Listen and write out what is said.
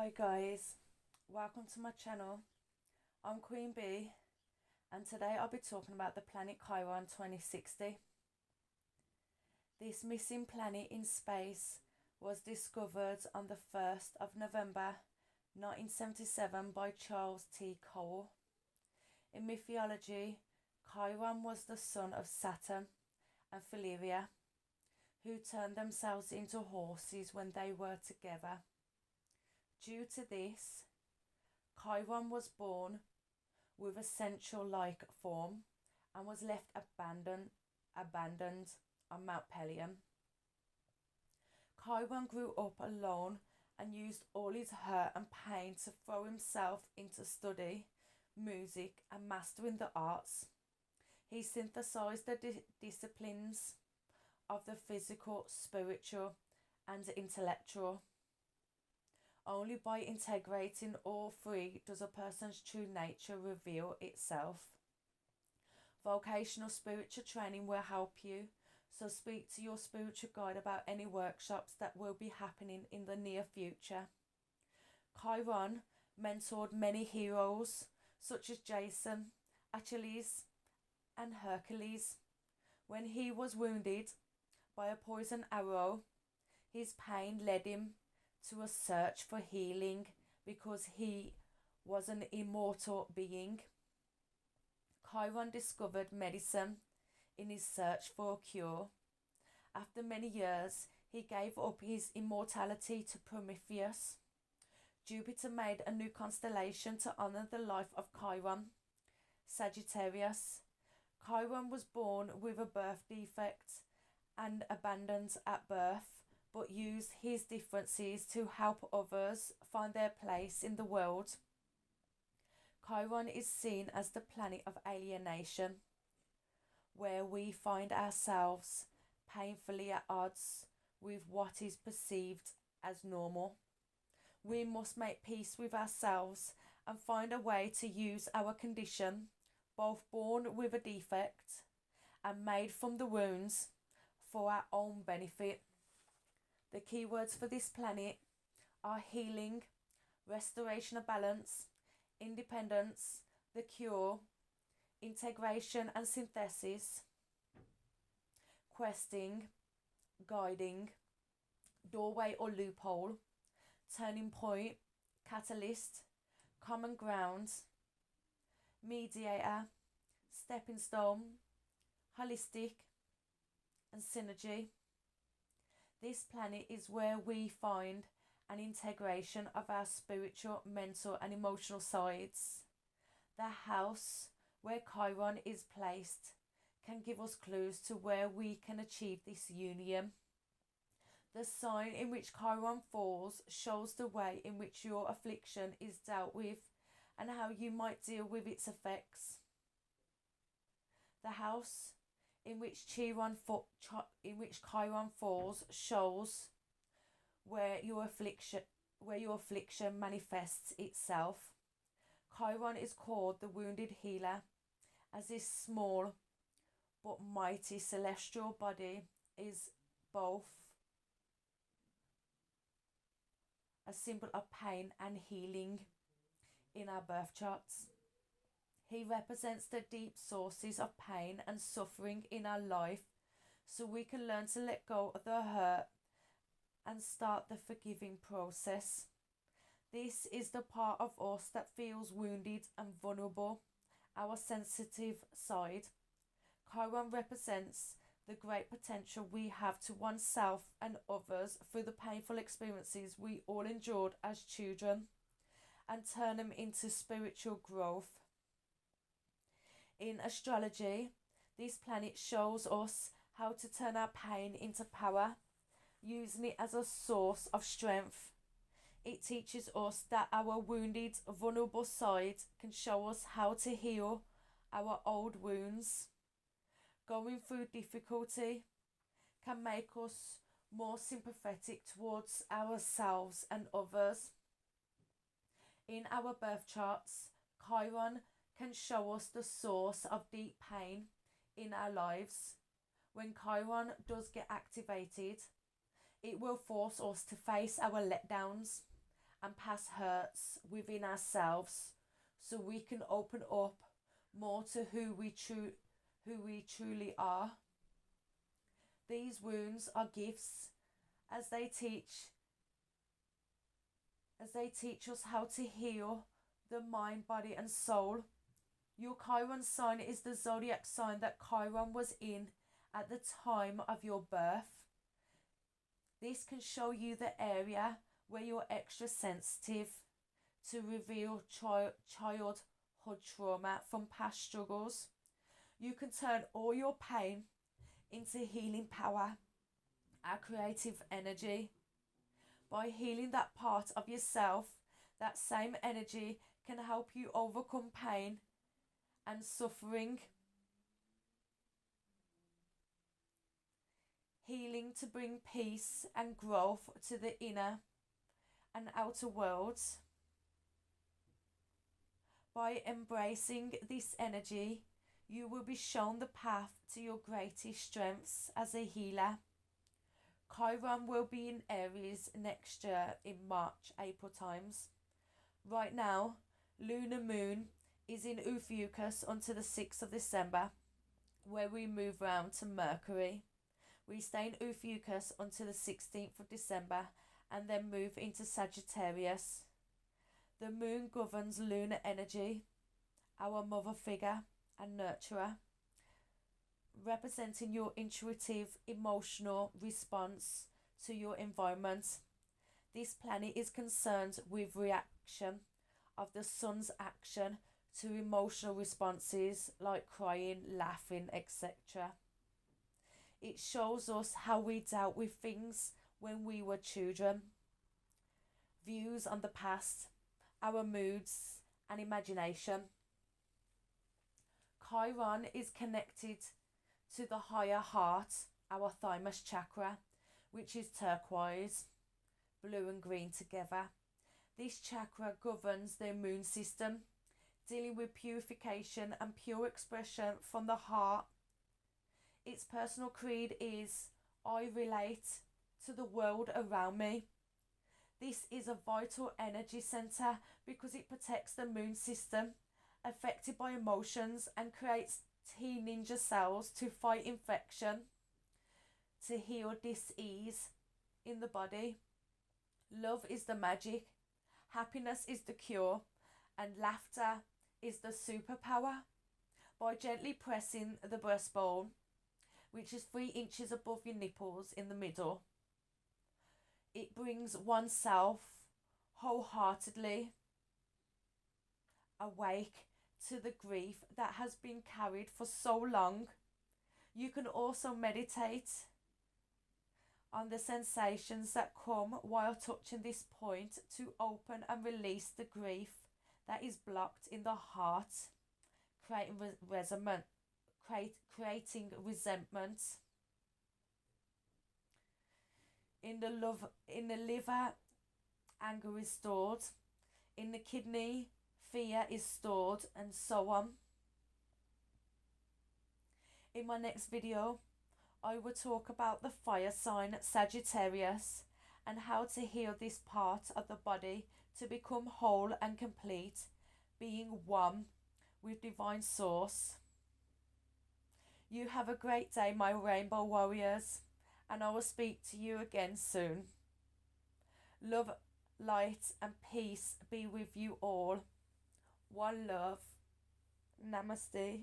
Hi guys, welcome to my channel. I'm Queen Bee and today I'll be talking about the planet Chiron 2060. This missing planet in space was discovered on the 1st of November 1977 by Charles T. Cole. In mythology, Chiron was the son of Saturn and Philaria, who turned themselves into horses when they were together. Due to this, Chiron was born with a sensual-like form and was left abandoned on Mount Pelion. Chiron grew up alone and used all his hurt and pain to throw himself into study, music and mastering the arts. He synthesized the disciplines of the physical, spiritual and intellectual. Only by integrating all three does a person's true nature reveal itself. Vocational spiritual training will help you, so speak to your spiritual guide about any workshops that will be happening in the near future. Chiron mentored many heroes such as Jason, Achilles and Hercules. When he was wounded by a poison arrow, his pain led him to a search for healing because he was an immortal being. Chiron discovered medicine in his search for a cure. After many years, he gave up his immortality to Prometheus. Jupiter made a new constellation to honor the life of Chiron, Sagittarius. Chiron was born with a birth defect and abandoned at birth, but used his differences to help others find their place in the world. Chiron is seen as the planet of alienation, where we find ourselves painfully at odds with what is perceived as normal. We must make peace with ourselves and find a way to use our condition, both born with a defect and made from the wounds, for our own benefit. The keywords for this planet are healing, restoration of balance, independence, the cure, integration and synthesis, questing, guiding, doorway or loophole, turning point, catalyst, common ground, mediator, stepping stone, holistic and synergy. This planet is where we find an integration of our spiritual, mental and emotional sides. The house where Chiron is placed can give us clues to where we can achieve this union. The sign in which Chiron falls shows the way in which your affliction is dealt with and how you might deal with its effects. The house in which Chiron falls shows where your affliction manifests itself. Chiron is called the wounded healer, as this small but mighty celestial body is both a symbol of pain and healing in our birth charts. He represents the deep sources of pain and suffering in our life, so we can learn to let go of the hurt and start the forgiving process. This is the part of us that feels wounded and vulnerable, our sensitive side. Chiron represents the great potential we have to oneself and others through the painful experiences we all endured as children and turn them into spiritual growth. In astrology, this planet shows us how to turn our pain into power, using it as a source of strength. It teaches us that our wounded, vulnerable side can show us how to heal our old wounds. Going through difficulty can make us more sympathetic towards ourselves and others. In our birth charts, Chiron can show us the source of deep pain in our lives. When Chiron does get activated, it will force us to face our letdowns, and past hurts within ourselves, so we can open up more to who we truly are. These wounds are gifts as they teach us how to heal the mind, body and soul. Your Chiron sign is the zodiac sign that Chiron was in at the time of your birth. This can show you the area where you're extra sensitive to reveal childhood trauma from past struggles. You can turn all your pain into healing power, our creative energy. By healing that part of yourself, that same energy can help you overcome pain and suffering. Healing to bring peace and growth to the inner and outer worlds. By embracing this energy, you will be shown the path to your greatest strengths as a healer. Chiron will be in Aries next year in March, April times. Right now, lunar moon is in Ophiuchus until the 6th of December, where we move round to Mercury. We stay in Ophiuchus until the 16th of December and then move into Sagittarius. The moon governs lunar energy, our mother figure and nurturer, representing your intuitive, emotional response to your environment. This planet is concerned with reaction of the sun's action to emotional responses like crying, laughing, etc. It shows us how we dealt with things when we were children, views on the past, our moods and imagination. Chiron is connected to the higher heart, our thymus chakra, which is turquoise, blue and green together. This chakra governs the immune system, dealing with purification and pure expression from the heart. Its personal creed is, I relate to the world around me. This is a vital energy center because it protects the immune system, affected by emotions, and creates T ninja cells to fight infection, to heal dis-ease in the body. Love is the magic, happiness is the cure, and laughter is the superpower. By gently pressing the breastbone, which is 3 inches above your nipples in the middle, it brings oneself wholeheartedly awake to the grief that has been carried for so long. You can also meditate on the sensations that come while touching this point to open and release the grief that is blocked in the heart, creating resentment. In the liver, anger is stored. In the kidney, fear is stored, and so on. In my next video, I will talk about the fire sign Sagittarius and how to heal this part of the body to become whole and complete, being one with Divine Source. You have a great day, my Rainbow Warriors, and I will speak to you again soon. Love, light and peace be with you all. One love. Namaste.